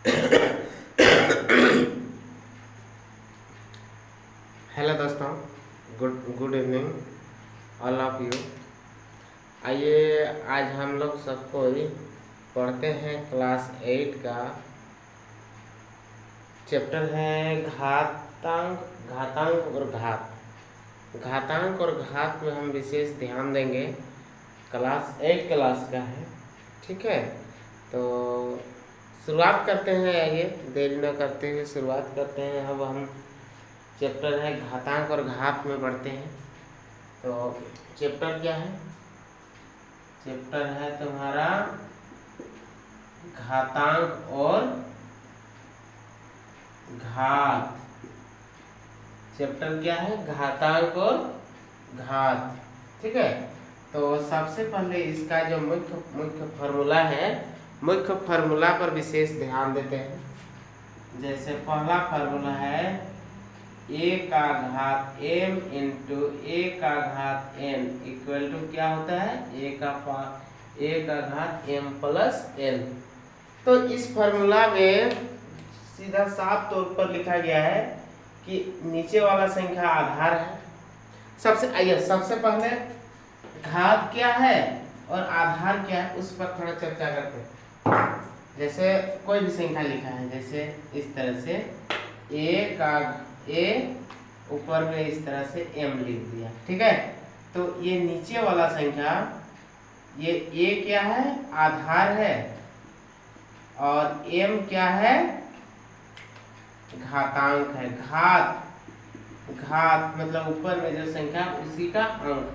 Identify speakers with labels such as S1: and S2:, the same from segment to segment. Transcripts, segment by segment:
S1: Hello दोस्तों, good evening all of you. आइए आज हम लोग सबको पढ़ते हैं क्लास 8 का चैप्टर है घातांक और घात। घातांक और घात में हम विशेष ध्यान देंगे। क्लास 8 क्लास का है, ठीक है। तो शुरुआत करते हैं, आइए देरी न करते हुए शुरुआत करते हैं। अब हम चैप्टर है घातांक और घात में पढ़ते हैं। तो चैप्टर क्या है? चैप्टर है तुम्हारा घातांक और घात। चैप्टर क्या है? घातांक और घात, ठीक है। तो सबसे पहले इसका जो मुख्य फार्मूला है, मुख्य फार्मूला पर विशेष ध्यान देते हैं। जैसे पहला फार्मूला है a का घात m इंटू a का घात n इक्वल टू क्या होता है? a का घात m प्लस n। तो इस फार्मूला में सीधा साफ तौर पर लिखा गया है कि नीचे वाला संख्या आधार है। सबसे पहले घात क्या है और आधार क्या है उस पर थोड़ा चर्चा करते हैं। जैसे कोई भी संख्या लिखा है, जैसे इस तरह से a ऊपर में इस तरह से m लिख दिया, ठीक है। तो ये नीचे वाला संख्या, ये a क्या है? आधार है, और m क्या है? घातांक है। घात मतलब ऊपर में जो संख्या उसी का अंक,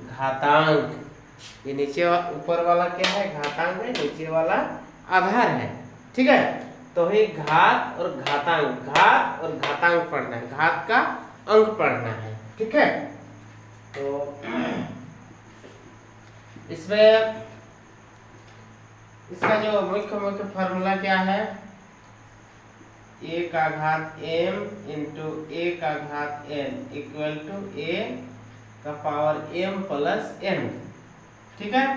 S1: घातांक। ये नीचे ऊपर वाला क्या है? घातांक है, नीचे वाला आधार है, ठीक है। तो ये घात और घातांक, घात और घातांक पढ़ना है, घात का अंक पढ़ना है, ठीक है। तो इसमें इसका जो मुख्य फार्मूला क्या है? a का घात m इंटू a का घात n इक्वल टू a का पावर m प्लस n, ठीक है।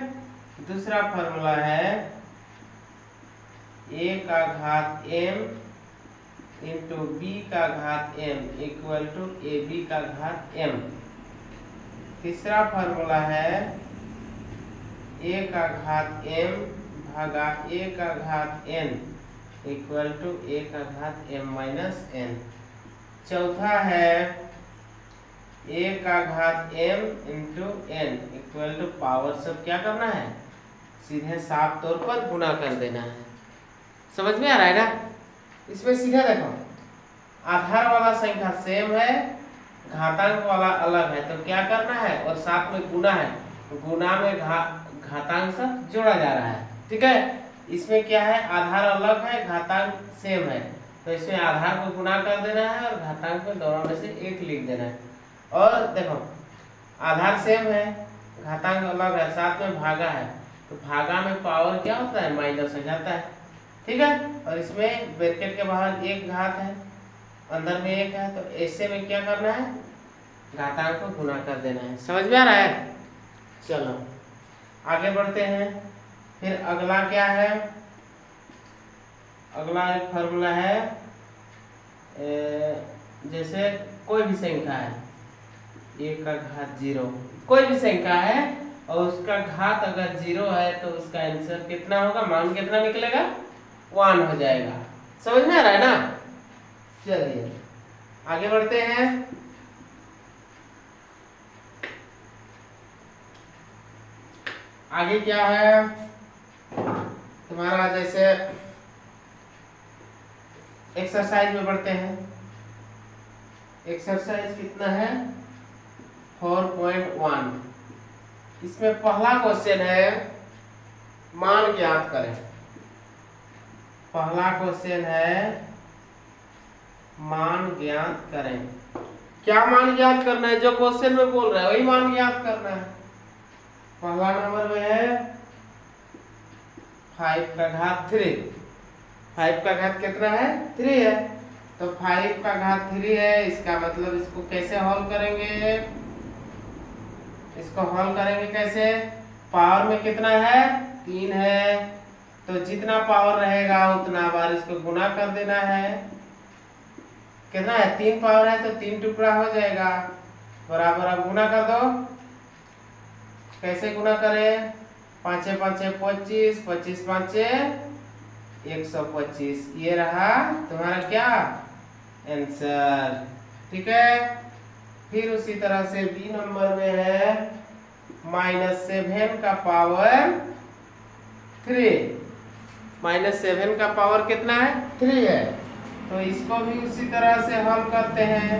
S1: दूसरा फार्मूला है a का घात m इंटू b का घात m इक्वल टू ab का घात m। तीसरा फार्मूला है a का घात m भागा a का घात n इक्वल टू a का घात m माइनस n। चौथा है a का घात m into n equal to power सब क्या करना है? सीधे साफ तौर पर गुणा कर देना है। समझ में आ रहा है ना? इसमें सीधे देखो, आधार वाला संख्या सेम है, घातांक वाला अलग है, तो क्या करना है? और साथ में गुणा है, गुणा में घातांक सब जोड़ा जा रहा है, ठीक है। इसमें क्या है? आधार अलग है, घातांक सेम है, तो इसमें आधार को गुणा कर देना है और घातांक को दोनों में से एक लिख देना है। और देखो, आधार सेम है, घातांक अलग है, साथ में भागा है, तो भागा में पावर क्या होता है? माइनस हो जाता है, ठीक है। और इसमें ब्रैकेट के बाहर एक घात है, अंदर में एक है, तो ऐसे में क्या करना है? घातांक को गुणा कर देना है। समझ में आ रहा है? चलो आगे बढ़ते हैं। फिर अगला क्या है? अगला एक फार्मूला है, जैसे कोई भी संख्या है, a का घात 0, कोई भी संख्या है और उसका घात अगर 0 है तो उसका आंसर कितना होगा? मान कितना निकलेगा? 1 हो जाएगा। समझ में आ रहा है ना? चलिए आगे बढ़ते हैं। आगे क्या है तुम्हारा? जैसे एक्सरसाइज में बढ़ते हैं। एक्सरसाइज कितना है? 4.1। इसमें पहला क्वेश्चन है मान ज्ञात करें। पहला क्वेश्चन है मान ज्ञात करें। क्या मान ज्ञात करना है? जो क्वेश्चन में बोल रहा है वही मान ज्ञात करना है। पहला नंबर में है 5 का घात 3। 5 का घात कितना है? 3 है, तो 5 का घात 3 है। इसका मतलब इसको कैसे हल करेंगे? इसको हल करेंगे कैसे? पावर में कितना है? 3 है, तो जितना पावर रहेगा उतना बार इसको गुना कर देना है। कितना है, 3 पावर है तो 3 टुकड़ा हो जाएगा, बराबर। अब गुना कर दो। कैसे गुना करें, 5 5 25, 25 5 125, ये रहा तुम्हारा क्या आंसर। ठीक है। फिर उसी तरह से बी नंबर में है -7 का पावर 3। -7 का पावर कितना है, 3 है। तो इसको भी उसी तरह से हल करते हैं।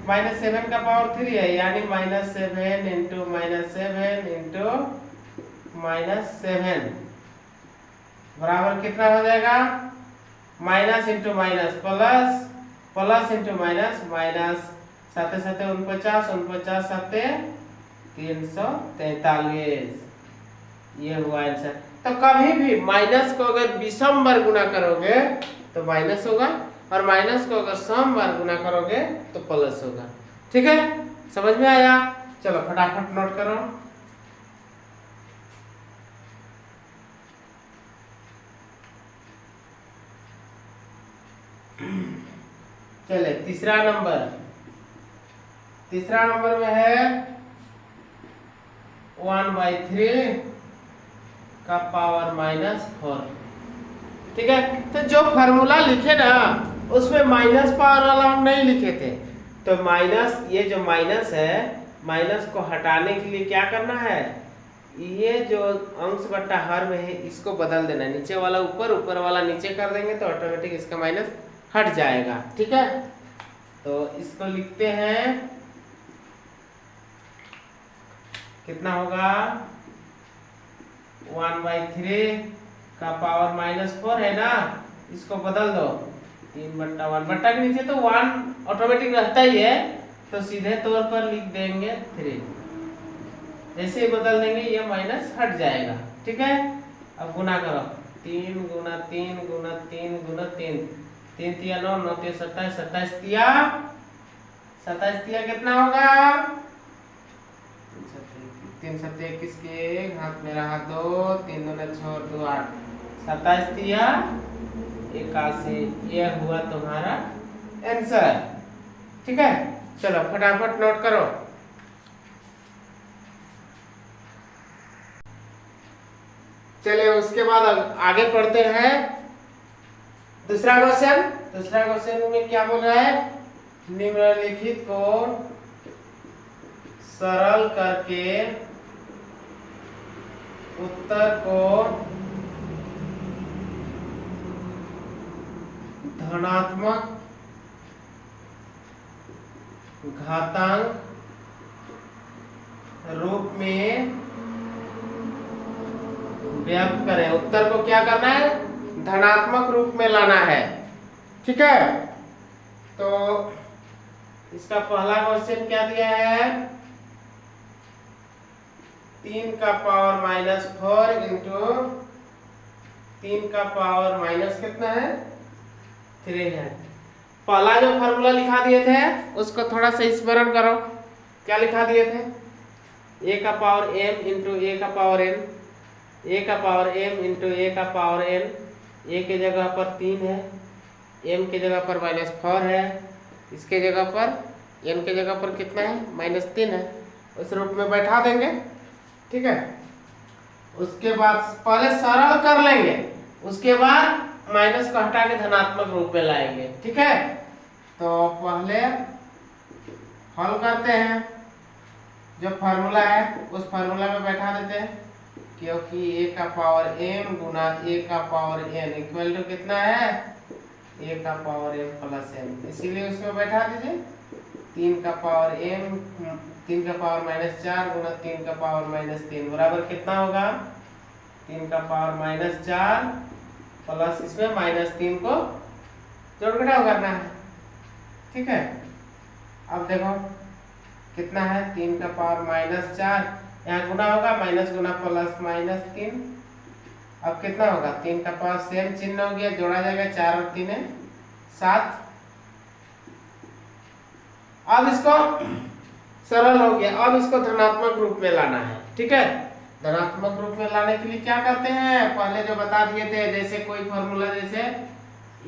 S1: -7 का पावर 3 है, यानी -7 इंटू -7 इंटू -7 बराबर कितना हो जाएगा, minus into minus plus, plus into minus minus, 7 7 49, 49 7 343, ये हुआ आंसर। तो कभी भी माइनस को अगर विषम बार गुना करोगे तो माइनस होगा, और माइनस को अगर सम बार गुना करोगे तो प्लस होगा। ठीक है, समझ में आया? चलो फटाफट नोट करो। चले तीसरा नंबर में है 1/3 का पावर -4। ठीक है, तो जो फॉर्मूला लिखे ना उसमें माइनस पावर वाला हम नहीं लिखे थे। तो माइनस, ये जो माइनस है, माइनस को हटाने के लिए क्या करना है, ये जो अंश बट्टा हर में है इसको बदल देना, नीचे वाला ऊपर, ऊपर वाला नीचे कर देंगे तो ऑटोमेटिक इसका माइनस हट जाएगा। ठीक है, तो इसको लिखते हैं, कितना होगा, 1/3 का पावर -4 है ना, इसको बदल दो 3/1, बट्टा के नीचे तो 1 ऑटोमेटिक रहता ही है, तो सीधे तौर पर लिख देंगे 3। जैसे ही बदल देंगे ये माइनस हट जाएगा। ठीक है, अब गुना करो, 3 गुना 3 गुना 3 गुना 3, 3 तिया 9, 9 तिया 27, 27 तिया कितना होगा, 3 7 21 के हाथ में रहा 2, 3 दूना 6 2 8, 27 तिया 81, ये हुआ तुम्हारा आंसर। ठीक है, चलो फटाफट नोट करो। चलिए उसके बाद आगे पढ़ते हैं दूसरा क्वेश्चन। दूसरा क्वेश्चन में क्या बोल रहा है, निम्नलिखित को सरल करके उत्तर को धनात्मक घातांक रूप में व्यक्त करें। उत्तर को क्या करना है, धनात्मक रूप में लाना है। ठीक है, तो इसका पहला क्वेश्चन क्या दिया है, 3 का पावर -4 इंटू 3 का पावर माइनस कितना है, 3 है। पहला जो फॉर्मूला लिखा दिए थे उसको थोड़ा सा स्मरण करो। क्या लिखा दिए थे, a का पावर m इंटू a का पावर n, a का पावर m इंटू a का पावर n, a के जगह पर 3 है, m के जगह पर -4 है, इसके जगह पर n के जगह पर कितना है, -3 है। उस रूप में बैठा देंगे। ठीक है, उसके बाद पहले सरल कर लेंगे, उसके बाद माइनस को हटा के धनात्मक रूप में लाएंगे। ठीक है, तो पहले हल करते हैं, जो फार्मूला है उस फार्मूला में बैठा देते हैं, क्योंकि a का पावर m गुना a का पावर n इक्वल टू कितना है, a का पावर m प्लस n, इसीलिए उसमें बैठा दीजिए। 3 का पावर m 3 का पावर -4 गुना 3 का पावर -3 बराबर कितना होगा, 3 का पावर -4 प्लस इसमें -3 को जोड़ घटाव करना है। ठीक है, अब देखो कितना है, 3 का पावर -4, यहाँ गुना होगा, माइनस गुना प्लस -3, अब कितना होगा, 3 का पावर सेम चिन्ह हो गया, जोड़ा जाएगा, 4 और 3 है 7। अब इसको सरल हो गया, अब इसको धनात्मक रूप में लाना है। ठीक है, धनात्मक रूप में लाने के लिए क्या करते हैं, पहले जो बता दिए थे, जैसे कोई फॉर्मूला जैसे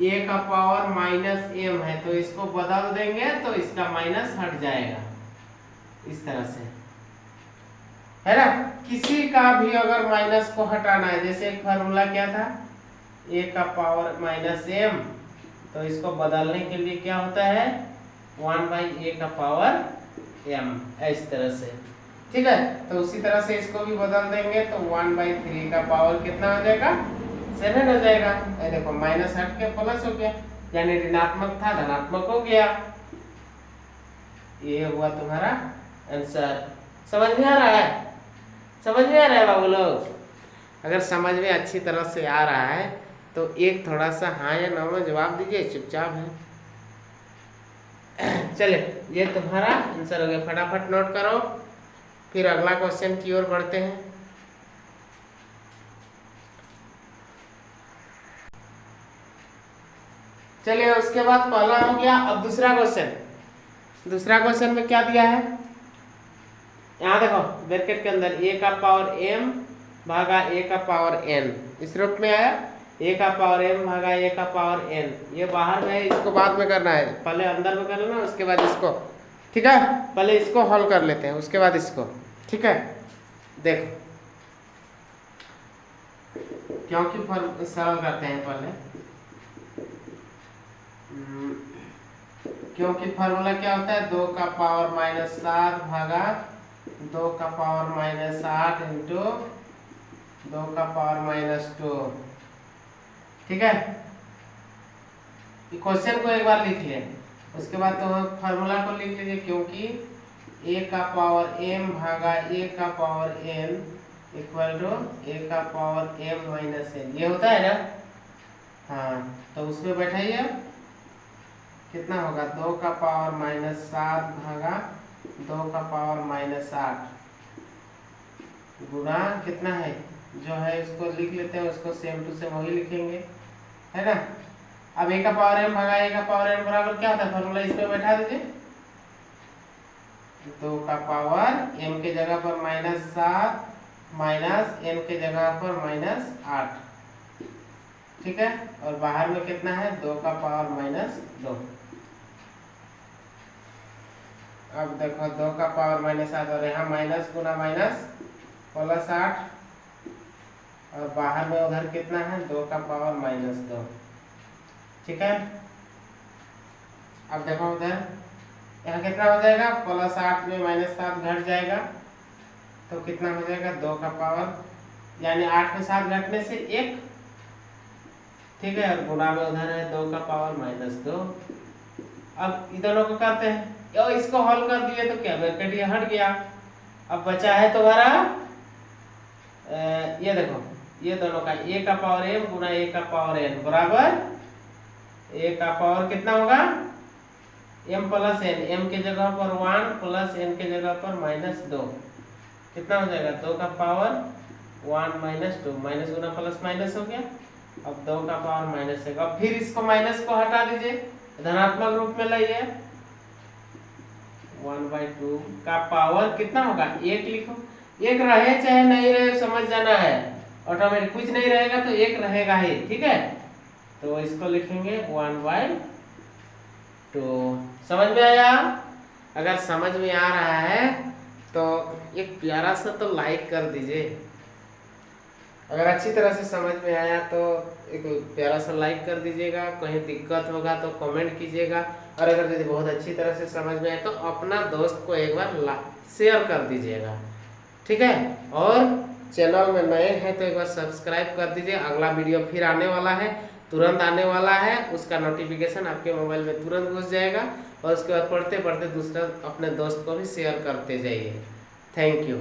S1: a का पावर माइनस m है तो इसको बदल देंगे तो इसका माइनस हट जाएगा, इस तरह से, है ना। किसी का भी अगर माइनस को हटाना है, जैसे एक फार्मूला क्या था, a का पावर माइनस m, तो इसको बदलने के लिए क्या होता है 1/a का पावर m, इस तरह से, ठीक है। तो उसी तरह से इसको भी बदल देंगे तो 1/3 का पावर कितना हो जाएगा 7 हो जाएगा। ये देखो माइनस हट के प्लस हो गया, यानी ऋणात्मक था धनात्मक हो गया। ये हुआ तुम्हारा आंसर। समझ में आ रहा है, समझ में आ रहा है बाबू लोग? अगर समझ में अच्छी तरह से आ रहा है तो एक थोड़ा सा हाँ या ना में जवाब दीजिए, चुपचाप है। चलिए ये तुम्हारा आंसर हो गया, फटाफट नोट करो, फिर अगला क्वेश्चन की ओर बढ़ते हैं। चलिए उसके बाद पहला हो गया, अब दूसरा क्वेश्चन। दूसरा क्वेश्चन में क्या दिया है, यहाँ देखो ब्रैकेट के अंदर a का पावर m भागा a का पावर n, इस रूप में आया, a का पावर m भागा a का पावर n। ये बाहर में है, इसको बाद में करना है, पहले अंदर में कर लेना उसके बाद इसको, ठीक है। पहले इसको हल कर लेते हैं उसके बाद इसको, ठीक है। देखो क्योंकि सरल करते हैं पहले, क्योंकि फार्मूला क्या होता है 2 का पावर माइनस 7 भागा 2 का पावर माइनस 8 इंटू 2 का पावर माइनस 2, ठीक है। क्वेश्चन को एक बार लिख लें, उसके बाद तो फार्मूला को लिख लीजिए, क्योंकि a का पावर m भागा a का power n equal to a का पावर m माइनस n, ये होता है ना। हाँ तो उसमें बैठाइए, कितना होगा 2 का पावर माइनस 7 भागा 2 का पावर माइनस 8 गुना कितना है जो है इसको लिख लेते हैं, उसको सेम टू सेम वही लिखेंगे, है ना। अब a का पावर m भागा a का पावर n बराबर क्या होता है, फॉर्मूला इसमें बैठा दीजिए, 2 का पावर m के जगह पर माइनस 7 माइनस n के जगह पर माइनस 8, ठीक है। और बाहर में कितना है 2 का पावर माइनस 2। अब देखो 2 का पावर माइनस 8 और यहाँ माइनस गुना माइनस प्लस 8, और बाहर में उधर कितना है 2 का पावर माइनस 2, ठीक है। अब देखो उधर यहाँ कितना हो जाएगा, प्लस 8 में माइनस 7 घट जाएगा तो कितना हो जाएगा 2 का पावर, यानी 8 में 7 घटने से 1, ठीक है। और गुणा में उधर है 2 का पावर माइनस 2। अब इधरों को करते हैं, और इसको हल कर दिए तो क्या ब्रैकेट ये हट गया। अब बचा है तुम्हारा ये देखो, ये दोनों का a का पावर m गुना a का पावर n बराबर a का पावर कितना होगा m प्लस n, m के जगह पर 1 प्लस n के जगह पर माइनस 2, कितना हो जाएगा 2 का पावर 1 माइनस 2, माइनस गुना प्लस माइनस हो गया। अब 2 का पावर माइनस 1, अब फिर इसको माइनस को हटा दीजिए, धनात्मक रूप में लाइए, 1/2 का पावर कितना होगा 1 लिखो, 1 रहे चाहे नहीं रहे समझ जाना है, ऑटोमेटिक कुछ नहीं रहेगा तो 1 रहेगा ही, ठीक है। तो इसको लिखेंगे 1/2। समझ में आया? अगर समझ में आ रहा है तो एक प्यारा सा तो लाइक कर दीजिए, अगर अच्छी तरह से समझ में आया तो एक प्यारा सा लाइक कर दीजिएगा, कहीं दिक्कत होगा तो कमेंट कीजिएगा, और अगर यदि बहुत अच्छी तरह से समझ में आए तो अपना दोस्त को एक बार शेयर कर दीजिएगा, ठीक है। और चैनल में नए हैं तो एक बार सब्सक्राइब कर दीजिए, अगला वीडियो फिर आने वाला है, तुरंत आने वाला है, उसका नोटिफिकेशन आपके मोबाइल में तुरंत घुस जाएगा, और उसके बाद पढ़ते पढ़ते दूसरा अपने दोस्त को भी शेयर करते जाइए। Thank you.